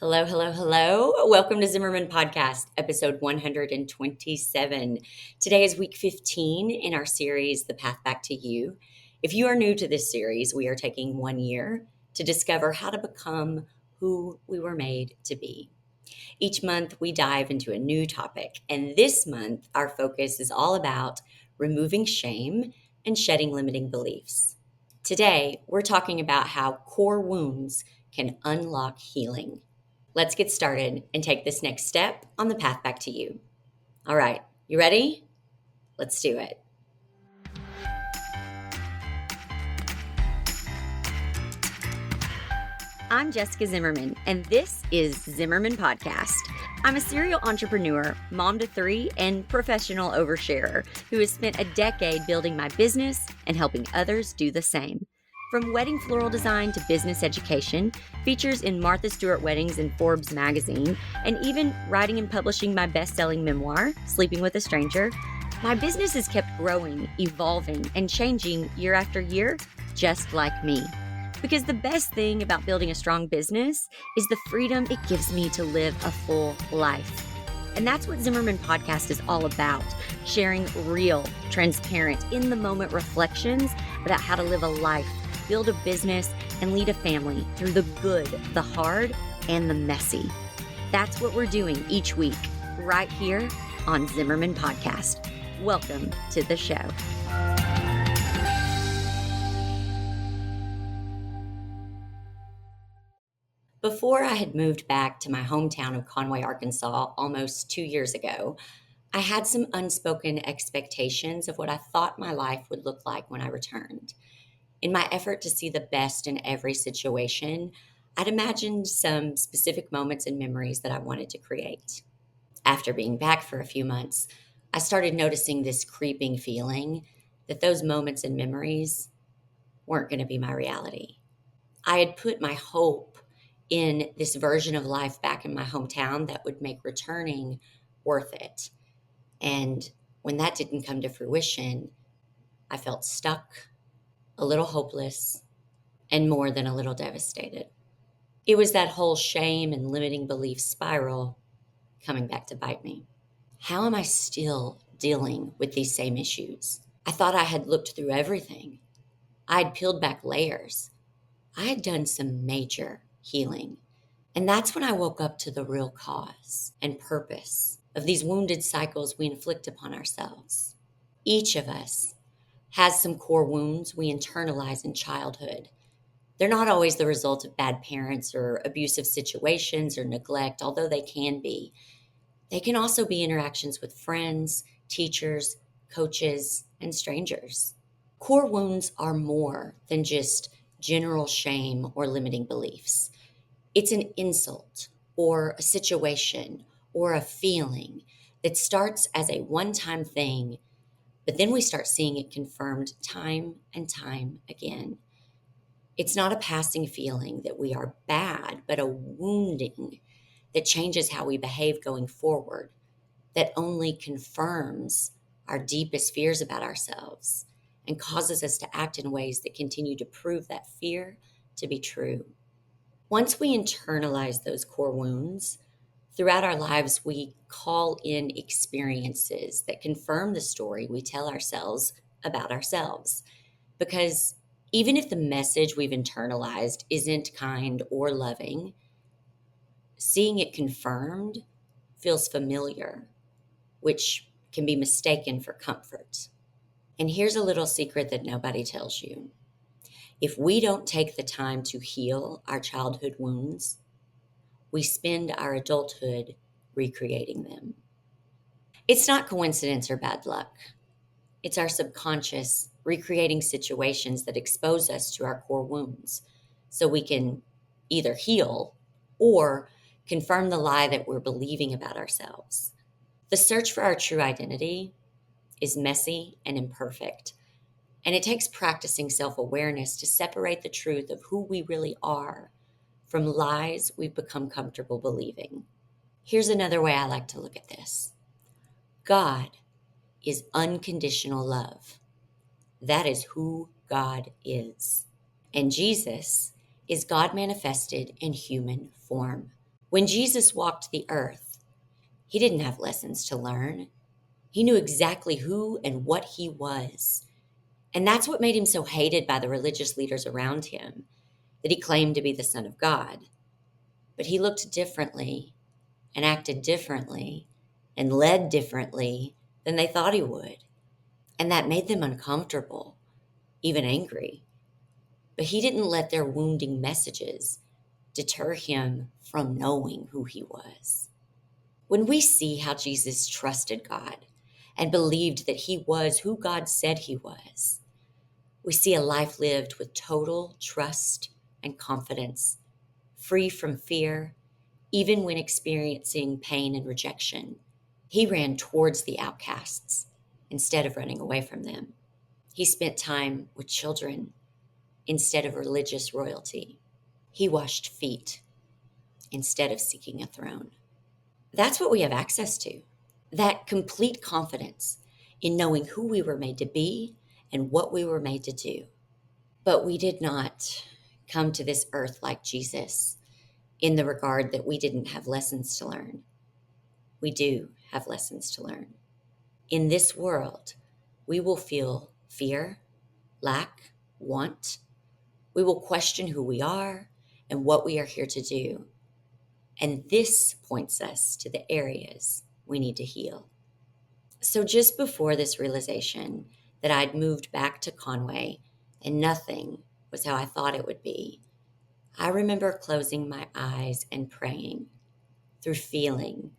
Hello, hello, hello. Welcome to Zimmerman Podcast, episode 127. Today is week 15 in our series, The Path Back to You. If you are new to this series, we are taking 1 year to discover how to become who we were made to be. Each month, we dive into a new topic, and this month, our focus is all about removing shame and shedding limiting beliefs. Today, we're talking about how core wounds can unlock healing. Let's get started and take this next step on the path back to you. All right, you ready? Let's do it. I'm Jessica Zimmerman, and this is Zimmerman Podcast. I'm a serial entrepreneur, mom to 3, and professional oversharer who has spent a decade building my business and helping others do the same. From wedding floral design to business education, features in Martha Stewart Weddings and Forbes magazine, and even writing and publishing my best-selling memoir, Sleeping with a Stranger, my business has kept growing, evolving, and changing year after year, just like me. Because the best thing about building a strong business is the freedom it gives me to live a full life. And that's what Zimmerman Podcast is all about, sharing real, transparent, in-the-moment reflections about how to live a life, build a business, and lead a family through the good, the hard, and the messy. That's what we're doing each week, right here on Zimmerman Podcast. Welcome to the show. Before I had moved back to my hometown of Conway, Arkansas, almost 2 years ago, I had some unspoken expectations of what I thought my life would look like when I returned. In my effort to see the best in every situation, I'd imagined some specific moments and memories that I wanted to create. After being back for a few months, I started noticing this creeping feeling that those moments and memories weren't going to be my reality. I had put my hope in this version of life back in my hometown that would make returning worth it. And when that didn't come to fruition, I felt stuck, a little hopeless, and more than a little devastated. It was that whole shame and limiting belief spiral coming back to bite me. How am I still dealing with these same issues? I thought I had looked through everything. I'd peeled back layers. I had done some major healing. And that's when I woke up to the real cause and purpose of these wounded cycles we inflict upon ourselves. Each of us has some core wounds we internalize in childhood. They're not always the result of bad parents or abusive situations or neglect, although they can be. They can also be interactions with friends, teachers, coaches, and strangers. Core wounds are more than just general shame or limiting beliefs. It's an insult or a situation or a feeling that starts as a one-time thing, but then we start seeing it confirmed time and time again. It's not a passing feeling that we are bad, but a wounding that changes how we behave going forward, that only confirms our deepest fears about ourselves and causes us to act in ways that continue to prove that fear to be true. Once we internalize those core wounds, throughout our lives, we call in experiences that confirm the story we tell ourselves about ourselves. Because even if the message we've internalized isn't kind or loving, seeing it confirmed feels familiar, which can be mistaken for comfort. And here's a little secret that nobody tells you. If we don't take the time to heal our childhood wounds, we spend our adulthood recreating them. It's not coincidence or bad luck. It's our subconscious recreating situations that expose us to our core wounds so we can either heal or confirm the lie that we're believing about ourselves. The search for our true identity is messy and imperfect, and it takes practicing self-awareness to separate the truth of who we really are from lies we've become comfortable believing. Here's another way I like to look at this. God is unconditional love. That is who God is. And Jesus is God manifested in human form. When Jesus walked the earth, he didn't have lessons to learn. He knew exactly who and what he was. And that's what made him so hated by the religious leaders around him, that he claimed to be the Son of God. But he looked differently and acted differently and led differently than they thought he would. And that made them uncomfortable, even angry. But he didn't let their wounding messages deter him from knowing who he was. When we see how Jesus trusted God and believed that he was who God said he was, we see a life lived with total trust and confidence, free from fear, even when experiencing pain and rejection. He ran towards the outcasts instead of running away from them. He spent time with children instead of religious royalty. He washed feet instead of seeking a throne. That's what we have access to. That complete confidence in knowing who we were made to be and what we were made to do. But we did not come to this earth like Jesus in the regard that we didn't have lessons to learn. We do have lessons to learn. In this world, we will feel fear, lack, want. We will question who we are and what we are here to do. And this points us to the areas we need to heal. So just before this realization that I'd moved back to Conway and nothing was how I thought it would be, I remember closing my eyes and praying through feeling,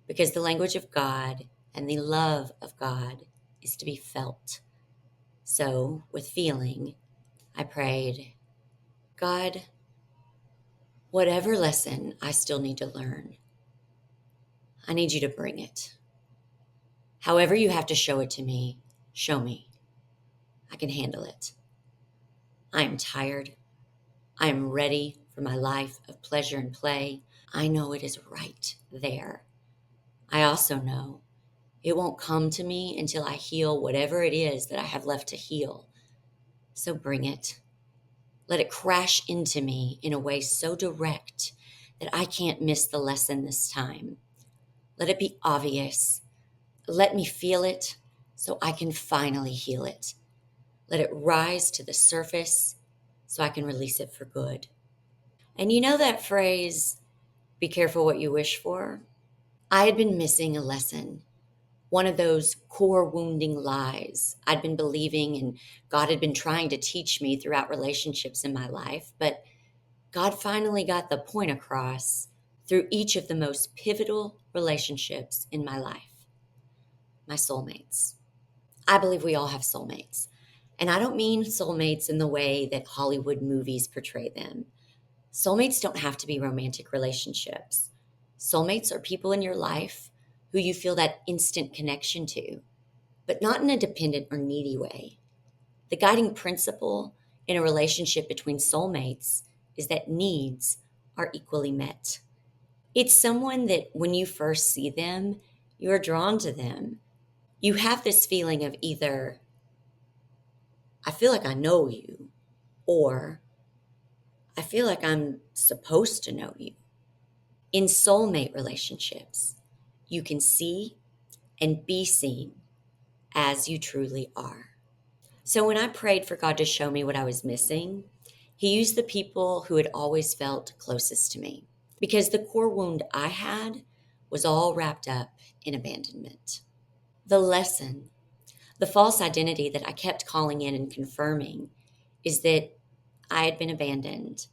because the language of God and the love of God is to be felt. So with feeling, I prayed, God, whatever lesson I still need to learn, I need you to bring it. However you have to show it to me, show me. I can handle it. I am tired. I am ready for my life of pleasure and play. I know it is right there. I also know it won't come to me until I heal whatever it is that I have left to heal. So bring it. Let it crash into me in a way so direct that I can't miss the lesson this time. Let it be obvious. Let me feel it so I can finally heal it. Let it rise to the surface so I can release it for good. And you know that phrase, be careful what you wish for? I had been missing a lesson, one of those core wounding lies I'd been believing and God had been trying to teach me throughout relationships in my life. But God finally got the point across through each of the most pivotal relationships in my life, my soulmates. I believe we all have soulmates. And I don't mean soulmates in the way that Hollywood movies portray them. Soulmates don't have to be romantic relationships. Soulmates are people in your life who you feel that instant connection to, but not in a dependent or needy way. The guiding principle in a relationship between soulmates is that needs are equally met. It's someone that when you first see them, you are drawn to them. You have this feeling of either, I feel like I know you, or I feel like I'm supposed to know you. In soulmate relationships, you can see and be seen as you truly are. So when I prayed for God to show me what I was missing, He used the people who had always felt closest to me, because the core wound I had was all wrapped up in abandonment. The lesson, the false identity that I kept calling in and confirming, is that I had been abandoned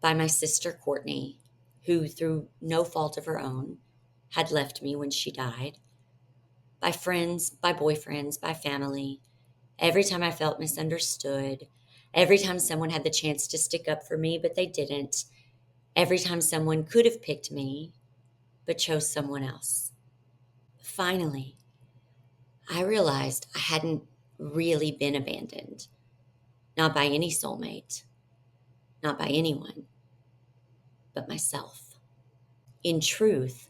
by my sister Courtney, who, through no fault of her own, had left me when she died, by friends, by boyfriends, by family. Every time I felt misunderstood, every time someone had the chance to stick up for me, but they didn't, every time someone could have picked me, but chose someone else. Finally, I realized I hadn't really been abandoned, not by any soulmate, not by anyone, but myself. In truth,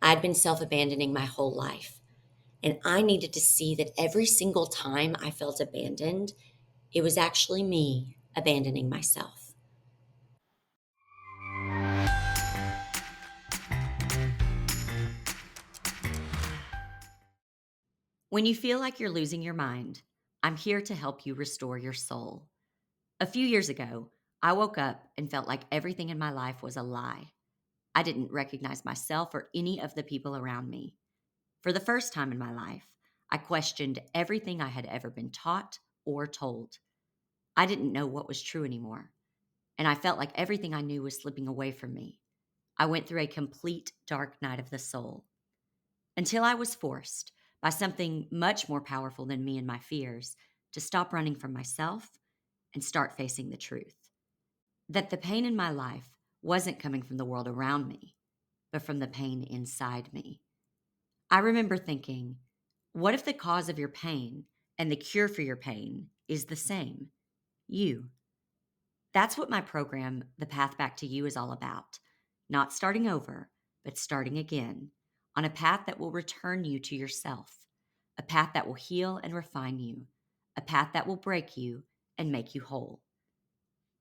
I'd been self-abandoning my whole life, and I needed to see that every single time I felt abandoned, it was actually me abandoning myself. When you feel like you're losing your mind, I'm here to help you restore your soul. A few years ago, I woke up and felt like everything in my life was a lie. I didn't recognize myself or any of the people around me. For the first time in my life, I questioned everything I had ever been taught or told. I didn't know what was true anymore, and I felt like everything I knew was slipping away from me. I went through a complete dark night of the soul until I was forced by something much more powerful than me and my fears to stop running from myself and start facing the truth. That the pain in my life wasn't coming from the world around me, but from the pain inside me. I remember thinking, what if the cause of your pain and the cure for your pain is the same? You. That's what my program, The Path Back to You, is all about. Not starting over, but starting again on a path that will return you to yourself, a path that will heal and refine you, a path that will break you and make you whole.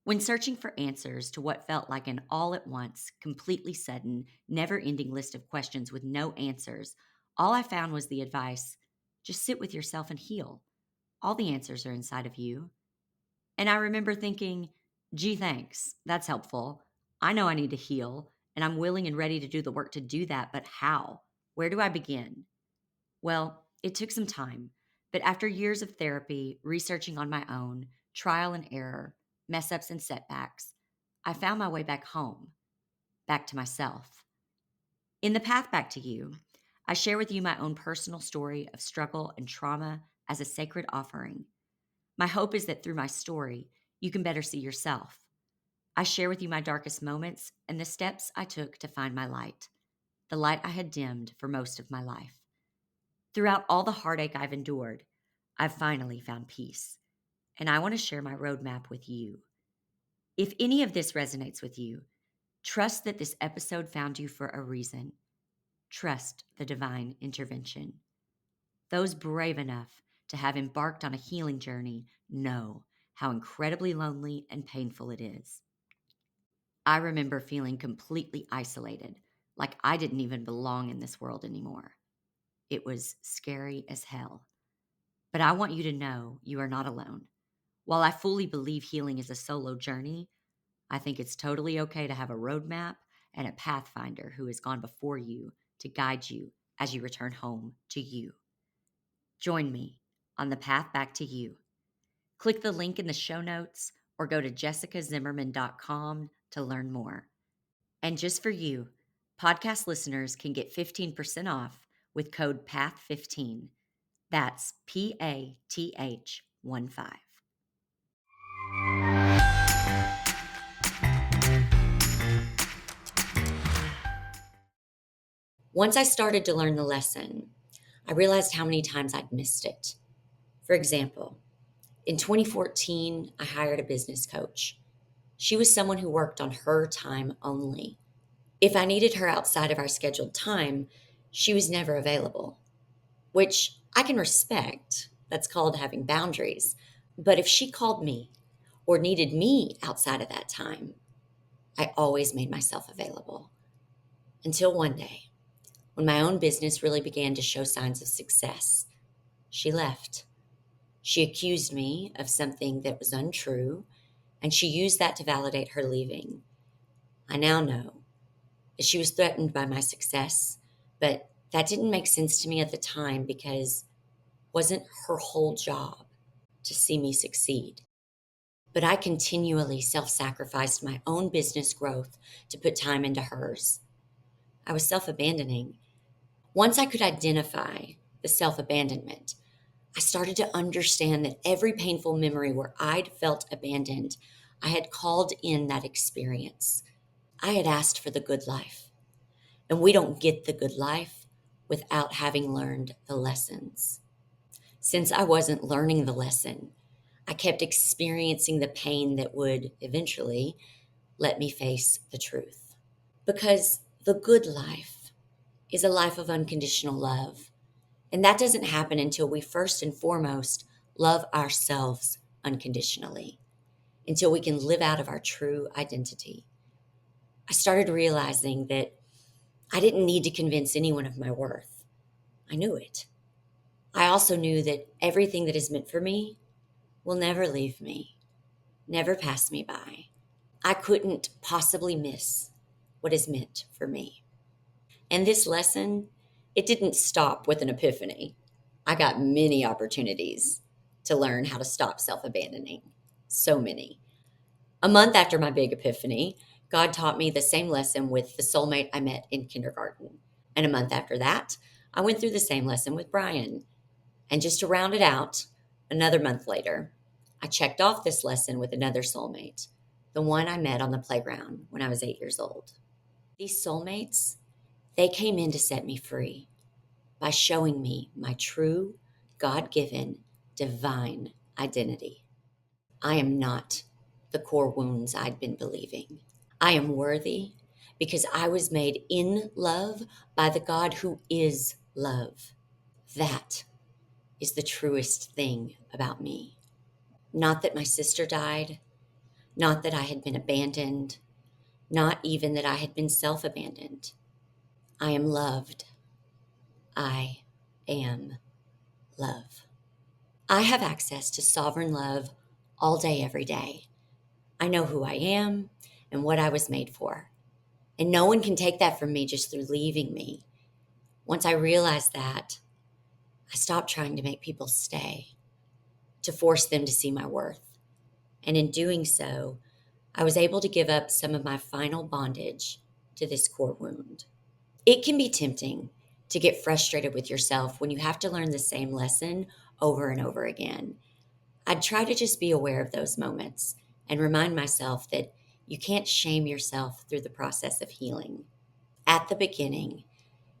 When searching for answers to what felt like an all at once, completely sudden, never ending list of questions with no answers, all I found was the advice just sit with yourself and heal. All the answers are inside of you. And I remember thinking, gee, thanks. That's helpful. I know I need to heal, and I'm willing and ready to do the work to do that, but how? Where do I begin? Well, it took some time, but after years of therapy, researching on my own, trial and error, mess ups and setbacks, I found my way back home, back to myself. In The Path Back to You, I share with you my own personal story of struggle and trauma as a sacred offering. My hope is that through my story, you can better see yourself. I share with you my darkest moments and the steps I took to find my light, the light I had dimmed for most of my life. Throughout all the heartache I've endured, I've finally found peace, and I want to share my roadmap with you. If any of this resonates with you, trust that this episode found you for a reason. Trust the divine intervention. Those brave enough to have embarked on a healing journey know how incredibly lonely and painful it is. I remember feeling completely isolated, like I didn't even belong in this world anymore. It was scary as hell. But I want you to know you are not alone. While I fully believe healing is a solo journey, I think it's totally okay to have a roadmap and a pathfinder who has gone before you to guide you as you return home to you. Join me on the path back to you. Click the link in the show notes or go to jessicazimmerman.com to learn more. And just for you, podcast listeners can get 15% off with code PATH15. That's PATH15. Once I started to learn the lesson, I realized how many times I'd missed it. For example, in 2014, I hired a business coach. She was someone who worked on her time only. If I needed her outside of our scheduled time, she was never available, which I can respect. That's called having boundaries. But if she called me or needed me outside of that time, I always made myself available. Until one day, when my own business really began to show signs of success, she left. She accused me of something that was untrue, and she used that to validate her leaving. I now know that she was threatened by my success, but that didn't make sense to me at the time because it wasn't her whole job to see me succeed. But I continually self-sacrificed my own business growth to put time into hers. I was self-abandoning. Once I could identify the self-abandonment, I started to understand that every painful memory where I'd felt abandoned, I had called in that experience. I had asked for the good life, and we don't get the good life without having learned the lessons. Since I wasn't learning the lesson, I kept experiencing the pain that would eventually let me face the truth. Because the good life is a life of unconditional love. And that doesn't happen until we first and foremost love ourselves unconditionally, until we can live out of our true identity. I started realizing that I didn't need to convince anyone of my worth. I knew it. I also knew that everything that is meant for me will never leave me, never pass me by. I couldn't possibly miss what is meant for me. And this lesson, it didn't stop with an epiphany. I got many opportunities to learn how to stop self abandoning. So many. A month after my big epiphany, God taught me the same lesson with the soulmate I met in kindergarten. And a month after that, I went through the same lesson with Brian. And just to round it out, another month later, I checked off this lesson with another soulmate, the one I met on the playground when I was 8 years old. These soulmates, they came in to set me free by showing me my true, God given, divine identity. I am not the core wounds I'd been believing. I am worthy because I was made in love by the God who is love. That is the truest thing about me. Not that my sister died, not that I had been abandoned, not even that I had been self abandoned. I am loved. I am love. I have access to sovereign love all day, every day. I know who I am and what I was made for. And no one can take that from me just through leaving me. Once I realized that, I stopped trying to make people stay, to force them to see my worth. And in doing so, I was able to give up some of my final bondage to this core wound. It can be tempting to get frustrated with yourself when you have to learn the same lesson over and over again. I'd try to just be aware of those moments and remind myself that you can't shame yourself through the process of healing. At the beginning,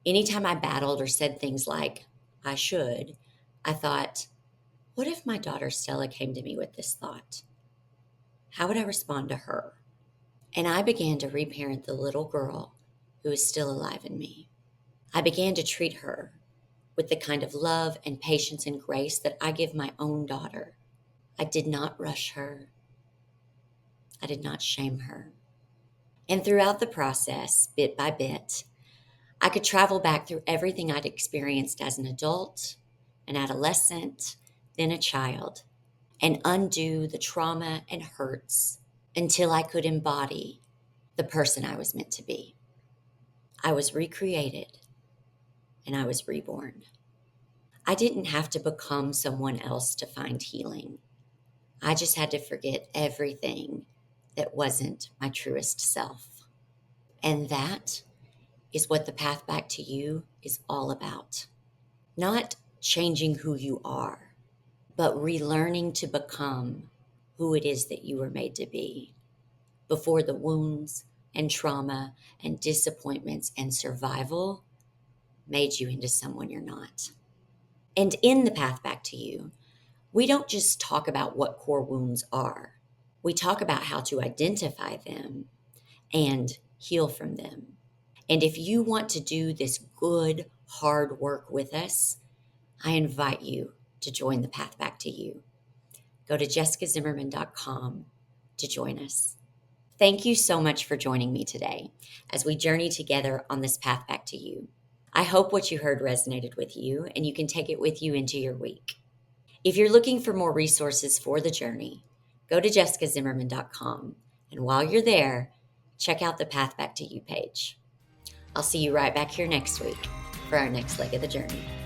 anytime I battled or said things like, I should, I thought, what if my daughter Stella came to me with this thought? How would I respond to her? And I began to reparent the little girl who is still alive in me. I began to treat her with the kind of love and patience and grace that I give my own daughter. I did not rush her. I did not shame her. And throughout the process, bit by bit, I could travel back through everything I'd experienced as an adult, an adolescent, then a child, and undo the trauma and hurts until I could embody the person I was meant to be. I was recreated and I was reborn. I didn't have to become someone else to find healing. I just had to forget everything that wasn't my truest self. And that is what the path back to you is all about. Not changing who you are, but relearning to become who it is that you were made to be before the wounds and trauma and disappointments and survival made you into someone you're not. And in the path back to you, we don't just talk about what core wounds are. We talk about how to identify them and heal from them. And if you want to do this good, hard work with us, I invite you to join the path back to you. Go to jessicazimmerman.com to join us. Thank you so much for joining me today as we journey together on this path back to you. I hope what you heard resonated with you and you can take it with you into your week. If you're looking for more resources for the journey, go to jessicazimmerman.com. And while you're there, check out the Path Back to You page. I'll see you right back here next week for our next leg of the journey.